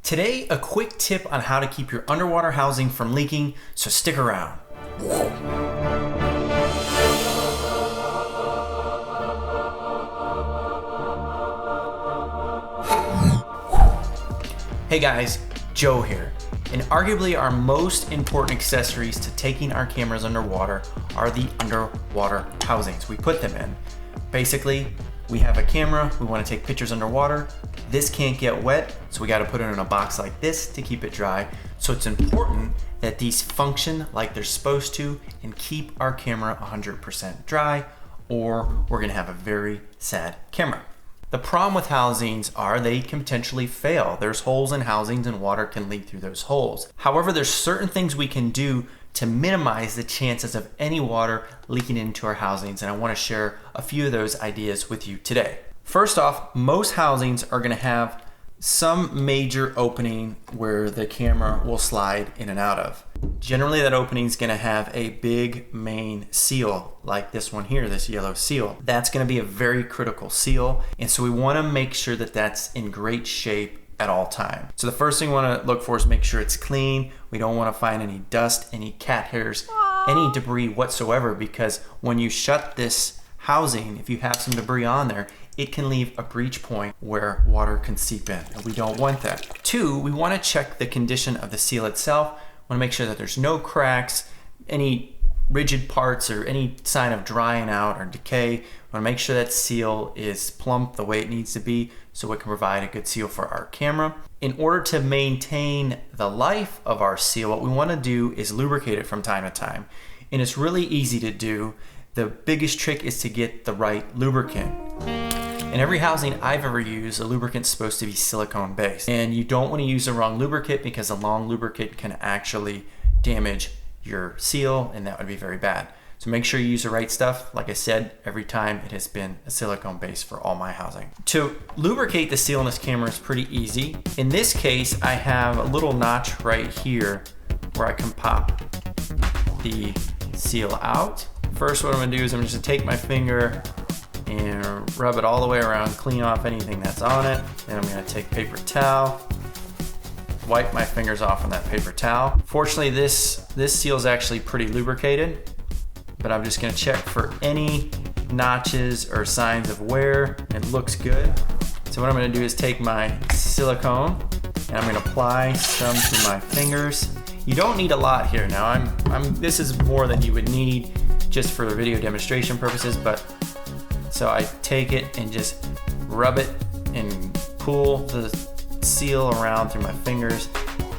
Today, a quick tip on how to keep your underwater housing from leaking, so stick around. Hey guys, Joe here. And arguably our most important accessories to taking our cameras underwater are the underwater housings we put them in. Basically, we have a camera, we want to take pictures underwater. This can't get wet, so we got to put it in a box like this to keep it dry. So it's important that these function like they're supposed to and keep our camera 100% dry, or we're going to have a very sad camera. The problem with housings are they can potentially fail. There's holes in housings and water can leak through those holes. However, there's certain things we can do to minimize the chances of any water leaking into our housings, and I want to share a few of those ideas with you today. First off, most housings are going to have some major opening where the camera will slide in and out of. Generally, that opening is going to have a big main seal like this one here, this yellow seal. That's going to be a very critical seal, and so we want to make sure that that's in great shape at all times. So the first thing we want to look for is make sure it's clean. We don't want to find any dust, any cat hairs, any debris whatsoever, because when you shut this housing, if you have some debris on there, it can leave a breach point where water can seep in, and we don't want that. Two, we want to check the condition of the seal itself. We want to make sure that there's no cracks, any rigid parts, or any sign of drying out or decay. We want to make sure that seal is plump the way it needs to be so it can provide a good seal for our camera. In order to maintain the life of our seal, what we want to do is lubricate it from time to time. And it's really easy to do. The biggest trick is to get the right lubricant. In every housing I've ever used, a lubricant's supposed to be silicone based. And you don't want to use the wrong lubricant because a long lubricant can actually damage your seal, and that would be very bad. So make sure you use the right stuff. Like I said, every time it has been a silicone base for all my housing. To lubricate the seal in this camera is pretty easy. In this case, I have a little notch right here where I can pop the seal out. First, what I'm gonna do is I'm just gonna take my finger and rub it all the way around, clean off anything that's on it. Then I'm gonna take paper towel, wipe my fingers off on that paper towel. Fortunately, this seal is actually pretty lubricated, but I'm just gonna check for any notches or signs of wear. It looks good. So what I'm gonna do is take my silicone and I'm gonna apply some to my fingers. You don't need a lot here. Now, this is more than you would need just for video demonstration purposes, but so I take it and just rub it and pull the seal around through my fingers,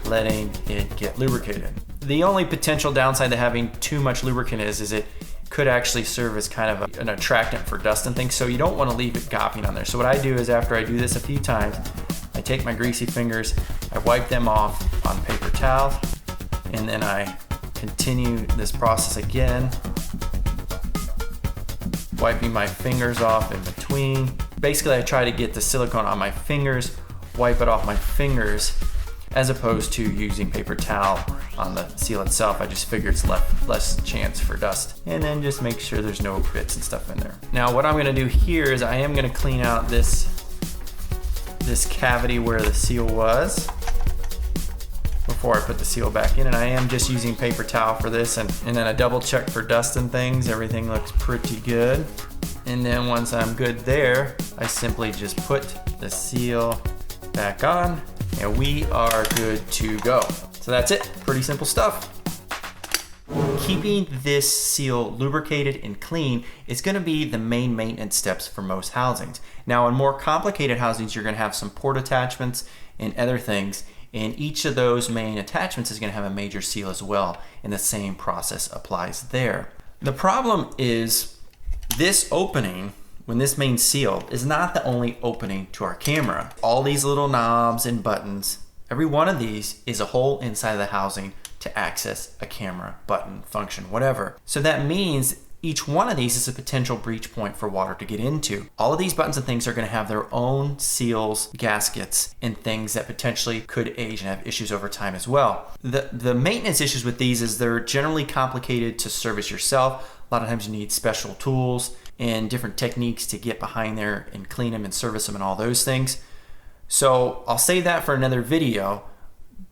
letting it get lubricated. The only potential downside to having too much lubricant is it could actually serve as kind of an attractant for dust and things, so you don't want to leave it gopping on there. So what I do is after I do this a few times, I take my greasy fingers, I wipe them off on paper towels, and then I continue this process again, wiping my fingers off in between. Basically, I try to get the silicone on my fingers, wipe it off my fingers, as opposed to using paper towel on the seal itself. I just figure it's less chance for dust. And then just make sure there's no bits and stuff in there. Now, what I'm gonna do here is I am gonna clean out this cavity where the seal was before I put the seal back in, and I am just using paper towel for this, and then I double check for dust and things. Everything looks pretty good. And then once I'm good there, I simply just put the seal back on and we are good to go. So that's it, pretty simple stuff. Keeping this seal lubricated and clean is gonna be the main maintenance steps for most housings. Now, in more complicated housings, you're gonna have some port attachments and other things, and each of those main attachments is gonna have a major seal as well, and the same process applies there. The problem is this opening, when this main seal, is not the only opening to our camera. All these little knobs and buttons, every one of these is a hole inside of the housing to access a camera, button, function, whatever. So that means each one of these is a potential breach point for water to get into. All of these buttons and things are going to have their own seals, gaskets, and things that potentially could age and have issues over time as well. The maintenance issues with these is they're generally complicated to service yourself. A lot of times you need special tools and different techniques to get behind there and clean them and service them and all those things. So I'll save that for another video,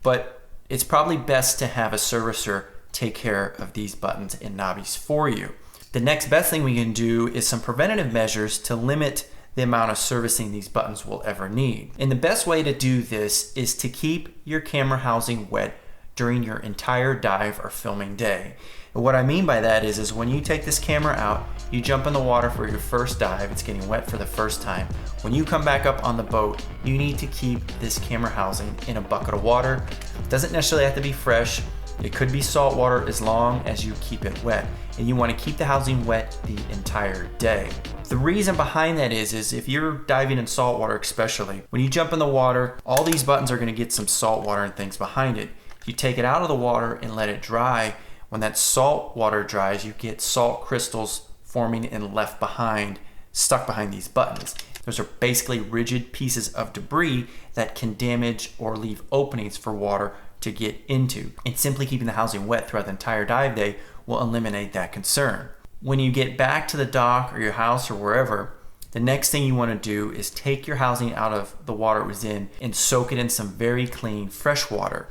but it's probably best to have a servicer take care of these buttons and knobbies for you. The next best thing we can do is some preventative measures to limit the amount of servicing these buttons will ever need. And the best way to do this is to keep your camera housing wet during your entire dive or filming day. And what I mean by that is when you take this camera out, you jump in the water for your first dive, it's getting wet for the first time. When you come back up on the boat, you need to keep this camera housing in a bucket of water. It doesn't necessarily have to be fresh. It could be salt water as long as you keep it wet. And you want to keep the housing wet the entire day. The reason behind that is if you're diving in salt water especially, when you jump in the water, all these buttons are going to get some salt water and things behind it. You take it out of the water and let it dry. When that salt water dries, you get salt crystals forming and left behind, stuck behind these buttons. Those are basically rigid pieces of debris that can damage or leave openings for water to get into. And simply keeping the housing wet throughout the entire dive day will eliminate that concern. When you get back to the dock or your house or wherever, the next thing you want to do is take your housing out of the water it was in and soak it in some very clean fresh water.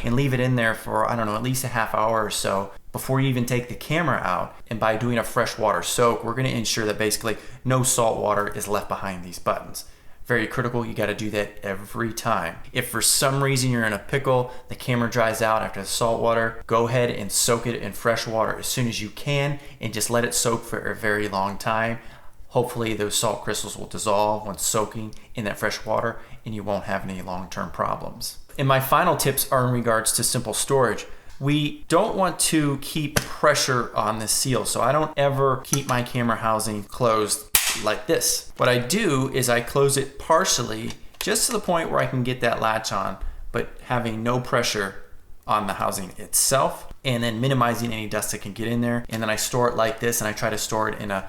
And leave it in there for, I don't know, at least a half hour or so before you even take the camera out. And by doing a freshwater soak, we're going to ensure that basically no salt water is left behind these buttons. Very critical, you got to do that every time. If for some reason you're in a pickle, the camera dries out after the salt water, go ahead and soak it in fresh water as soon as you can and just let it soak for a very long time. Hopefully those salt crystals will dissolve when soaking in that fresh water and you won't have any long-term problems. And my final tips are in regards to simple storage. We don't want to keep pressure on the seal, so I don't ever keep my camera housing closed like this. What I do is I close it partially, just to the point where I can get that latch on, but having no pressure on the housing itself, and then minimizing any dust that can get in there. And then I store it like this, and I try to store it in a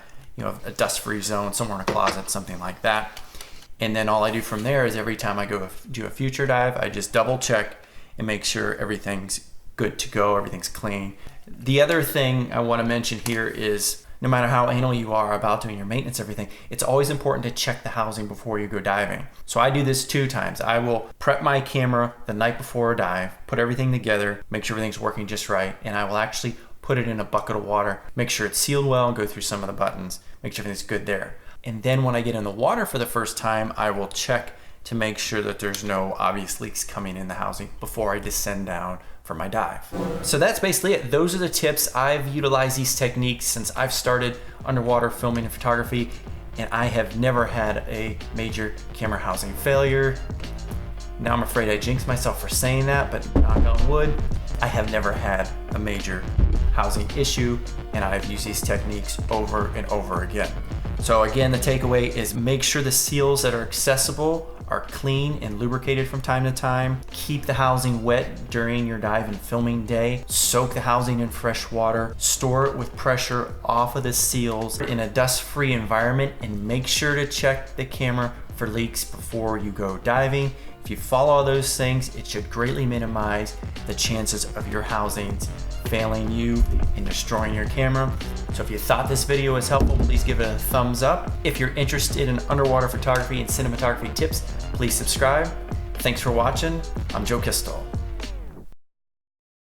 dust-free zone, somewhere in a closet, something like that. And then all I do from there is every time I go do a future dive, I just double check and make sure everything's good to go, everything's clean. The other thing I want to mention here is no matter how anal you are about doing your maintenance, everything, it's always important to check the housing before you go diving. So I do this 2 times. I will prep my camera the night before a dive, put everything together, make sure everything's working just right, and I will actually put it in a bucket of water, make sure it's sealed well, go through some of the buttons, make sure everything's good there. And then when I get in the water for the first time, I will check to make sure that there's no obvious leaks coming in the housing before I descend down for my dive. So that's basically it. Those are the tips. I've utilized these techniques since I've started underwater filming and photography, and I have never had a major camera housing failure. Now I'm afraid I jinxed myself for saying that, but knock on wood, I have never had a major housing issue, and I've used these techniques over and over again. So again, the takeaway is make sure the seals that are accessible are clean and lubricated from time to time. Keep the housing wet during your dive and filming day. Soak the housing in fresh water. Store it with pressure off of the seals in a dust-free environment, and make sure to check the camera for leaks before you go diving. If you follow all those things, it should greatly minimize the chances of your housings failing you and destroying your camera. So if you thought this video was helpful, please give it a thumbs up. If you're interested in underwater photography and cinematography tips, please subscribe. Thanks for watching. I'm Joe Kistel.